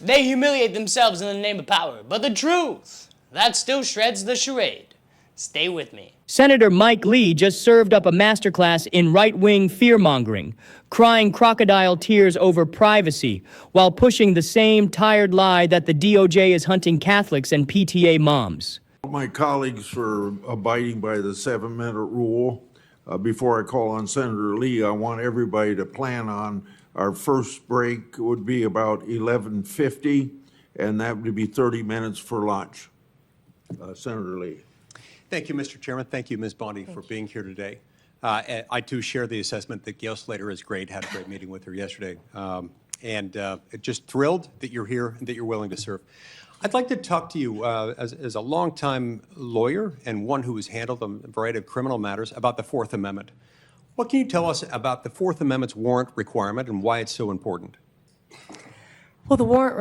They humiliate themselves in the name of power, but the truth, that still shreds the charade. Stay with me. Senator Mike Lee just served up a masterclass in right-wing fear-mongering, crying crocodile tears over privacy, while pushing the same tired lie that the DOJ is hunting Catholics and PTA moms. My colleagues for abiding by the 7-minute rule. Before I call on Senator Lee, I want everybody to plan on our first break would be about 11:50, and that would be 30 minutes for lunch. Senator Lee. Thank you, Mr. Chairman. Thank you, Ms. Bondi, for being here today. I, too, share the assessment that Gail Slater is great. Had a great meeting with her yesterday. Just thrilled that you're here and that you're willing to serve. I'd like to talk to you as a longtime lawyer and one who has handled a variety of criminal matters about the Fourth Amendment. What can you tell us about the Fourth Amendment's warrant requirement and why it's so important? Well, the warrant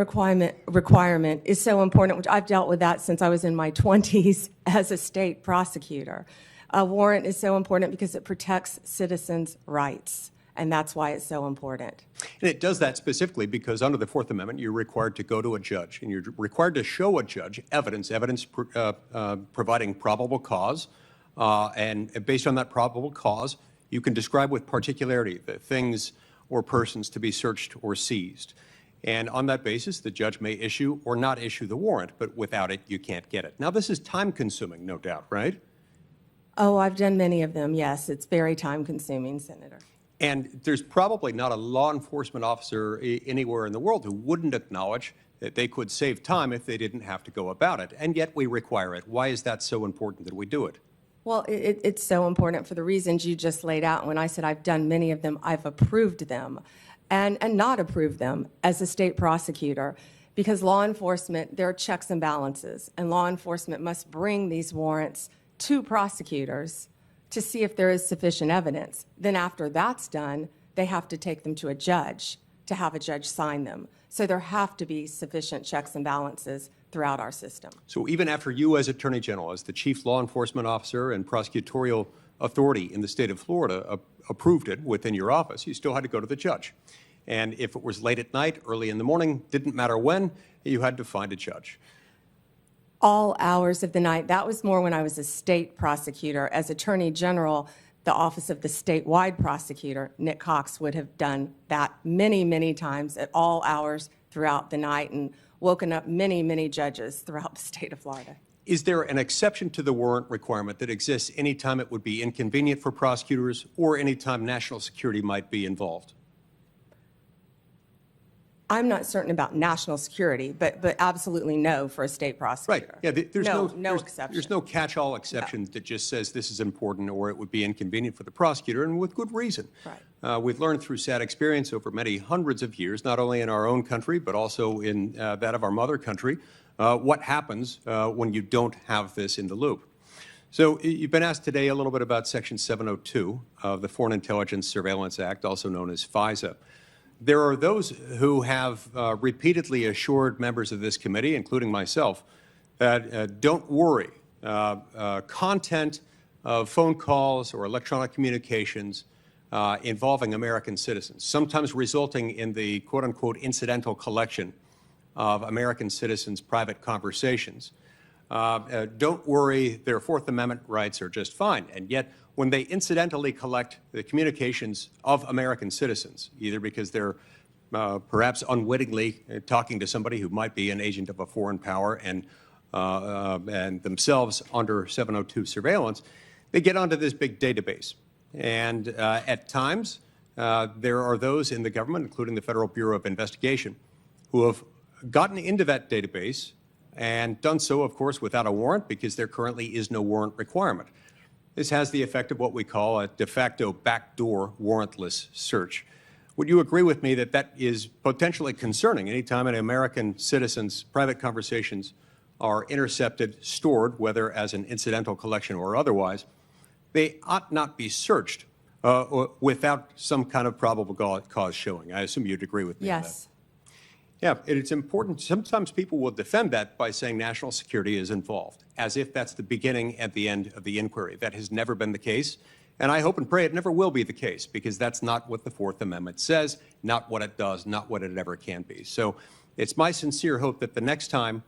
requirement is so important, which I've dealt with that since I was in my 20s as a state prosecutor. A warrant is so important because it protects citizens' rights, and that's why it's so important. And it does that specifically because under the Fourth Amendment, you're required to go to a judge, and you're required to show a judge evidence providing probable cause, and based on that probable cause, you can describe with particularity the things or persons to be searched or seized. And on that basis, the judge may issue or not issue the warrant, but without it, you can't get it. Now, this is time-consuming, no doubt, right? Oh, I've done many of them, yes. It's very time-consuming, Senator. And there's probably not a law enforcement officer anywhere in the world who wouldn't acknowledge that they could save time if they didn't have to go about it. And yet we require it. Why is that so important that we do it? Well, it's so important for the reasons you just laid out. When I said I've done many of them, I've approved them. And not approve them as a state prosecutor, because law enforcement, there are checks and balances, and law enforcement must bring these warrants to prosecutors to see if there is sufficient evidence. Then after that's done, they have to take them to a judge to have a judge sign them. So there have to be sufficient checks and balances throughout our system. So even after you as Attorney General, as the chief law enforcement officer and prosecutorial authority in the state of Florida approved it within your office, you still had to go to the judge. And if it was late at night, early in the morning, didn't matter when, you had to find a judge. All hours of the night. That was more when I was a state prosecutor. As Attorney General, the office of the statewide prosecutor, Nick Cox, would have done that many, many times at all hours throughout the night and woken up many, many judges throughout the state of Florida. Is there an exception to the warrant requirement that exists anytime it would be inconvenient for prosecutors or anytime national security might be involved? I'm not certain about national security, but absolutely no for a state prosecutor. Right. Yeah. There's no exception. There's no catch-all exception that just says this is important or it would be inconvenient for the prosecutor, and with good reason. Right. We've learned through sad experience over many hundreds of years, not only in our own country but also in that of our mother country, what happens when you don't have this in the loop. So you've been asked today a little bit about Section 702 of the Foreign Intelligence Surveillance Act, also known as FISA. There are those who have repeatedly assured members of this committee, including myself, that don't worry, content of phone calls or electronic communications involving American citizens, sometimes resulting in the quote-unquote incidental collection of American citizens' private conversations. Don't worry, their Fourth Amendment rights are just fine. And yet, when they incidentally collect the communications of American citizens, either because they're perhaps unwittingly talking to somebody who might be an agent of a foreign power and themselves under 702 surveillance, they get onto this big database. And at times, there are those in the government, including the Federal Bureau of Investigation, who have gotten into that database and done so, of course, without a warrant because there currently is no warrant requirement. This has the effect of what we call a de facto backdoor warrantless search. Would you agree with me that that is potentially concerning anytime an American citizen's private conversations are intercepted, stored, whether as an incidental collection or otherwise? They ought not be searched without some kind of probable cause showing. I assume you'd agree with me on that. Yes. Yeah, it's important. Sometimes people will defend that by saying national security is involved, as if that's the beginning and the end of the inquiry. That has never been the case, and I hope and pray it never will be the case, because that's not what the Fourth Amendment says, not what it does, not what it ever can be. So It's my sincere hope that the next time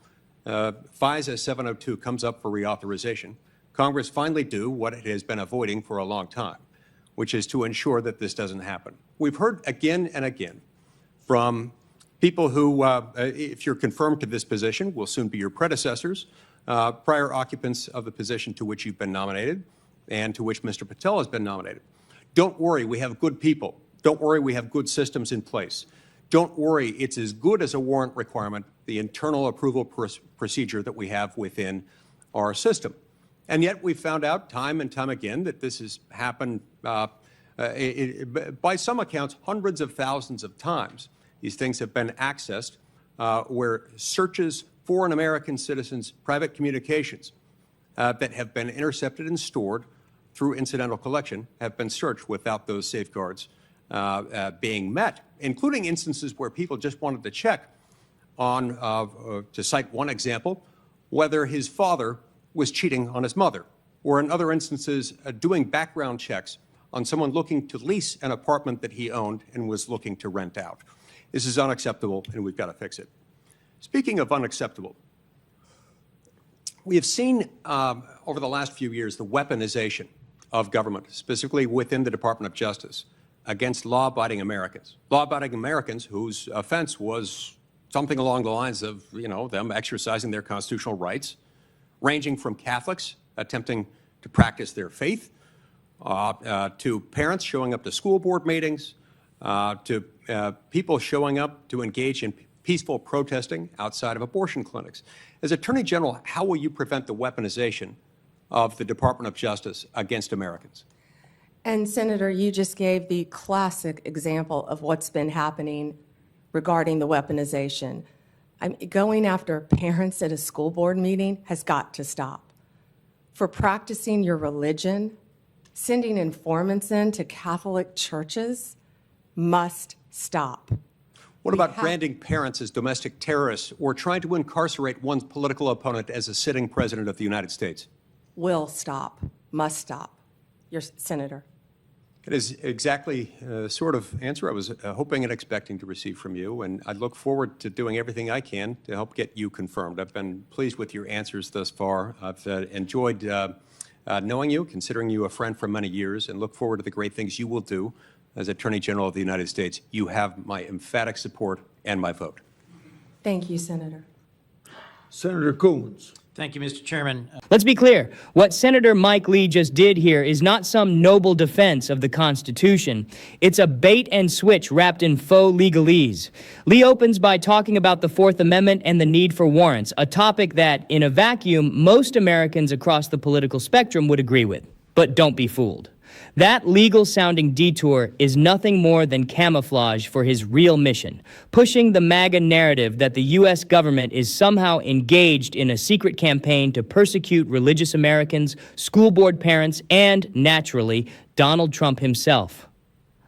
FISA 702 comes up for reauthorization, Congress finally do what it has been avoiding for a long time, which is to ensure that this doesn't happen. We've heard again and again from people who, if you're confirmed to this position, will soon be your predecessors, prior occupants of the position to which you've been nominated and to which Mr. Patel has been nominated. Don't worry, we have good people. Don't worry, we have good systems in place. Don't worry, it's as good as a warrant requirement, the internal approval procedure that we have within our system. And yet we've found out time and time again that this has happened, by some accounts, hundreds of thousands of times. These things have been accessed where searches foreign American citizens' private communications that have been intercepted and stored through incidental collection have been searched without those safeguards being met, including instances where people just wanted to check on, to cite one example, whether his father was cheating on his mother, or in other instances, doing background checks on someone looking to lease an apartment that he owned and was looking to rent out. This is unacceptable, and we've got to fix it. Speaking of unacceptable, we have seen over the last few years the weaponization of government, specifically within the Department of Justice, against law-abiding Americans. Law-abiding Americans whose offense was something along the lines of, them exercising their constitutional rights, ranging from Catholics attempting to practice their faith, to parents showing up to school board meetings, to people showing up to engage in peaceful protesting outside of abortion clinics. As Attorney General, how will you prevent the weaponization of the Department of Justice against Americans? And Senator, you just gave the classic example of what's been happening regarding the weaponization. Going after parents at a school board meeting has got to stop. For practicing your religion, sending informants in to Catholic churches must stop. What about branding parents as domestic terrorists or trying to incarcerate one's political opponent as a sitting president of the United States? Will stop, must stop. Your Senator. It is exactly the sort of answer I was hoping and expecting to receive from you, and I look forward to doing everything I can to help get you confirmed. I've been pleased with your answers thus far. I've enjoyed knowing you, considering you a friend for many years, and look forward to the great things you will do as Attorney General of the United States. You have my emphatic support and my vote. Thank you, Senator. Senator Coons. Thank you, Mr. Chairman. Let's be clear. What Senator Mike Lee just did here is not some noble defense of the Constitution. It's a bait and switch wrapped in faux legalese. Lee opens by talking about the Fourth Amendment and the need for warrants, a topic that, in a vacuum, most Americans across the political spectrum would agree with. But don't be fooled. That legal-sounding detour is nothing more than camouflage for his real mission, pushing the MAGA narrative that the U.S. government is somehow engaged in a secret campaign to persecute religious Americans, school board parents, and, naturally, Donald Trump himself.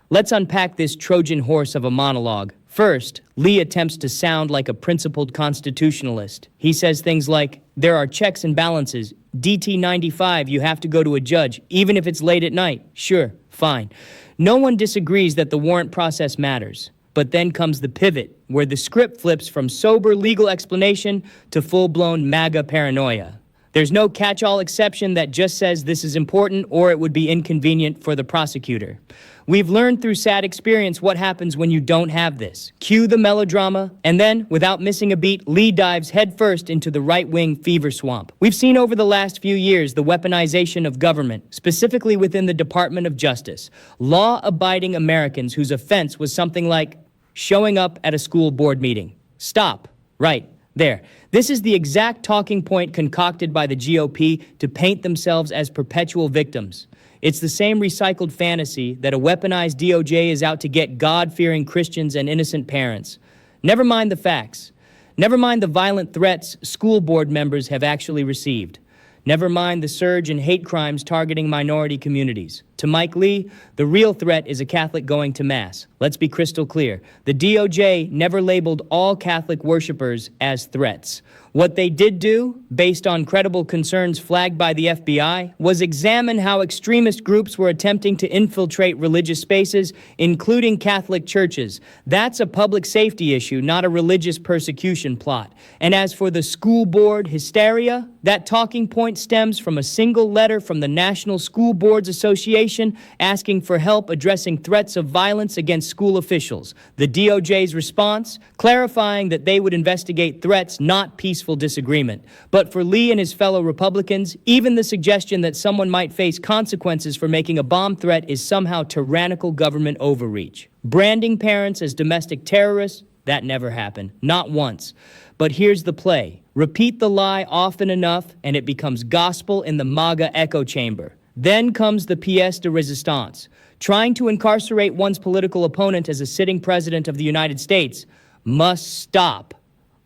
Let's unpack this Trojan horse of a monologue. First, Lee attempts to sound like a principled constitutionalist. He says things like, there are checks and balances. DT 95, you have to go to a judge, even if it's late at night. Sure, fine. No one disagrees that the warrant process matters. But then comes the pivot, where the script flips from sober legal explanation to full-blown MAGA paranoia. There's no catch-all exception that just says this is important or it would be inconvenient for the prosecutor. We've learned through sad experience what happens when you don't have this. Cue the melodrama, and then, without missing a beat, Lee dives headfirst into the right-wing fever swamp. We've seen over the last few years the weaponization of government, specifically within the Department of Justice. Law-abiding Americans whose offense was something like showing up at a school board meeting. Stop. Right. There. This is the exact talking point concocted by the GOP to paint themselves as perpetual victims. It's the same recycled fantasy that a weaponized DOJ is out to get God-fearing Christians and innocent parents. Never mind the facts. Never mind the violent threats school board members have actually received. Never mind the surge in hate crimes targeting minority communities. To Mike Lee, the real threat is a Catholic going to Mass. Let's be crystal clear. The DOJ never labeled all Catholic worshipers as threats. What they did do, based on credible concerns flagged by the FBI, was examine how extremist groups were attempting to infiltrate religious spaces, including Catholic churches. That's a public safety issue, not a religious persecution plot. And as for the school board hysteria, that talking point stems from a single letter from the National School Boards Association asking for help addressing threats of violence against school officials. The DOJ's response, clarifying that they would investigate threats, not peaceful disagreement. But for Lee and his fellow Republicans, even the suggestion that someone might face consequences for making a bomb threat is somehow tyrannical government overreach. Branding parents as domestic terrorists, that never happened, not once. But here's the play. Repeat the lie often enough, and it becomes gospel in the MAGA echo chamber. Then comes the pièce de résistance. Trying to incarcerate one's political opponent as a sitting president of the United States must stop.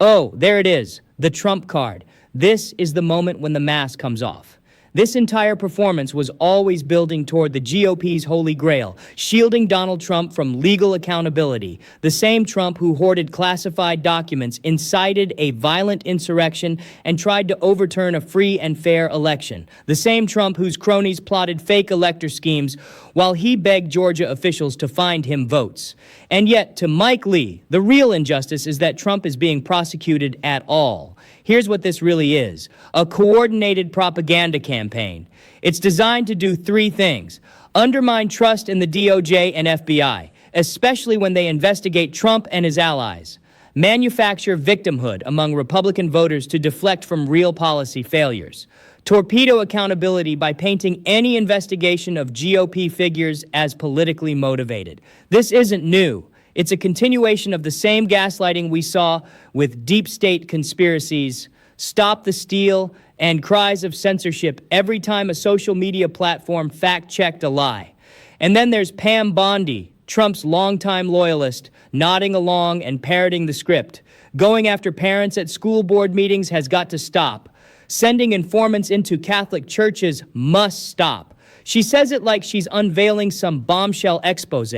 Oh, there it is, the trump card. This is the moment when the mask comes off. This entire performance was always building toward the GOP's holy grail, shielding Donald Trump from legal accountability. The same Trump who hoarded classified documents, incited a violent insurrection, and tried to overturn a free and fair election. The same Trump whose cronies plotted fake elector schemes while he begged Georgia officials to find him votes. And yet, to Mike Lee, the real injustice is that Trump is being prosecuted at all. Here's what this really is: a coordinated propaganda campaign. It's designed to do three things: undermine trust in the DOJ and FBI, especially when they investigate Trump and his allies; manufacture victimhood among Republican voters to deflect from real policy failures; torpedo accountability by painting any investigation of GOP figures as politically motivated. This isn't new. It's a continuation of the same gaslighting we saw with deep state conspiracies, Stop the Steal, and cries of censorship every time a social media platform fact-checked a lie. And then there's Pam Bondi, Trump's longtime loyalist, nodding along and parroting the script. Going after parents at school board meetings has got to stop. Sending informants into Catholic churches must stop. She says it like she's unveiling some bombshell expose.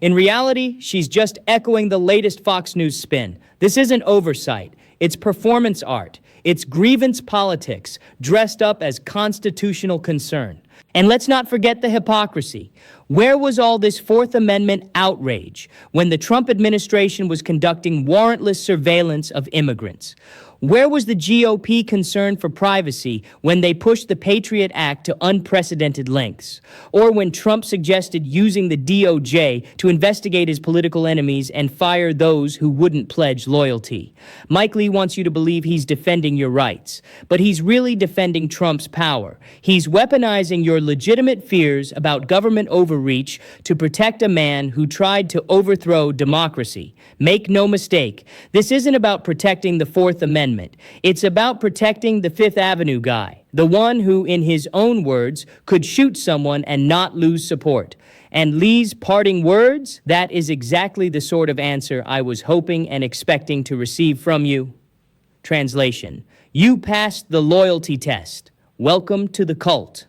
In reality, she's just echoing the latest Fox News spin. This isn't oversight. It's performance art. It's grievance politics dressed up as constitutional concern. And let's not forget the hypocrisy. Where was all this Fourth Amendment outrage when the Trump administration was conducting warrantless surveillance of immigrants? Where was the GOP concern for privacy when they pushed the Patriot Act to unprecedented lengths? Or when Trump suggested using the DOJ to investigate his political enemies and fire those who wouldn't pledge loyalty? Mike Lee wants you to believe he's defending your rights, but he's really defending Trump's power. He's weaponizing your legitimate fears about government overreach to protect a man who tried to overthrow democracy. Make no mistake, this isn't about protecting the Fourth Amendment. It's about protecting the Fifth Avenue guy, the one who, in his own words, could shoot someone and not lose support. And Lee's parting words? That is exactly the sort of answer I was hoping and expecting to receive from you. Translation: you passed the loyalty test. Welcome to the cult.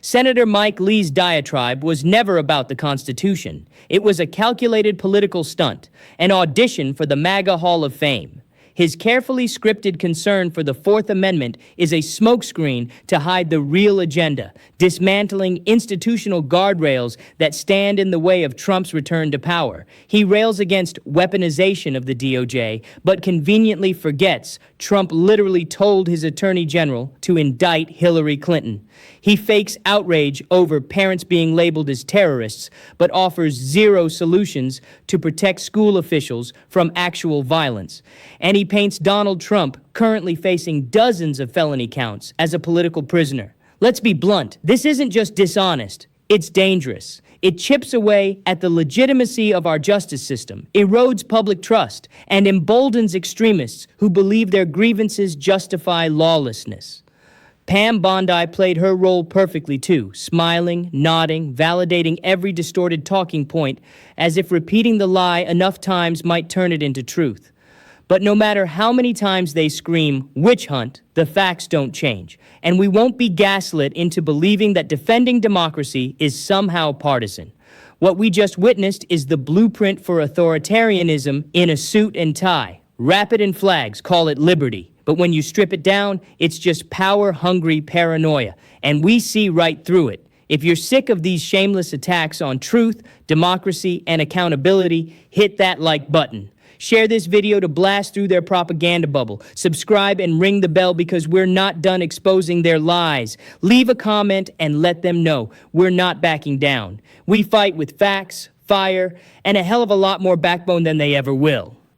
Senator Mike Lee's diatribe was never about the Constitution. It was a calculated political stunt, an audition for the MAGA Hall of Fame. His carefully scripted concern for the Fourth Amendment is a smokescreen to hide the real agenda, dismantling institutional guardrails that stand in the way of Trump's return to power. He rails against weaponization of the DOJ, but conveniently forgets Trump literally told his attorney general to indict Hillary Clinton. He fakes outrage over parents being labeled as terrorists, but offers zero solutions to protect school officials from actual violence. And he paints Donald Trump, currently facing dozens of felony counts, as a political prisoner. Let's be blunt, this isn't just dishonest, it's dangerous. It chips away at the legitimacy of our justice system, erodes public trust, and emboldens extremists who believe their grievances justify lawlessness. Pam Bondi played her role perfectly too, smiling, nodding, validating every distorted talking point, as if repeating the lie enough times might turn it into truth. But no matter how many times they scream witch hunt, the facts don't change. And we won't be gaslit into believing that defending democracy is somehow partisan. What we just witnessed is the blueprint for authoritarianism in a suit and tie. Wrap it in flags, call it liberty. But when you strip it down, it's just power-hungry paranoia. And we see right through it. If you're sick of these shameless attacks on truth, democracy, and accountability, hit that like button. Share this video to blast through their propaganda bubble. Subscribe and ring the bell because we're not done exposing their lies. Leave a comment and let them know we're not backing down. We fight with facts, fire, and a hell of a lot more backbone than they ever will.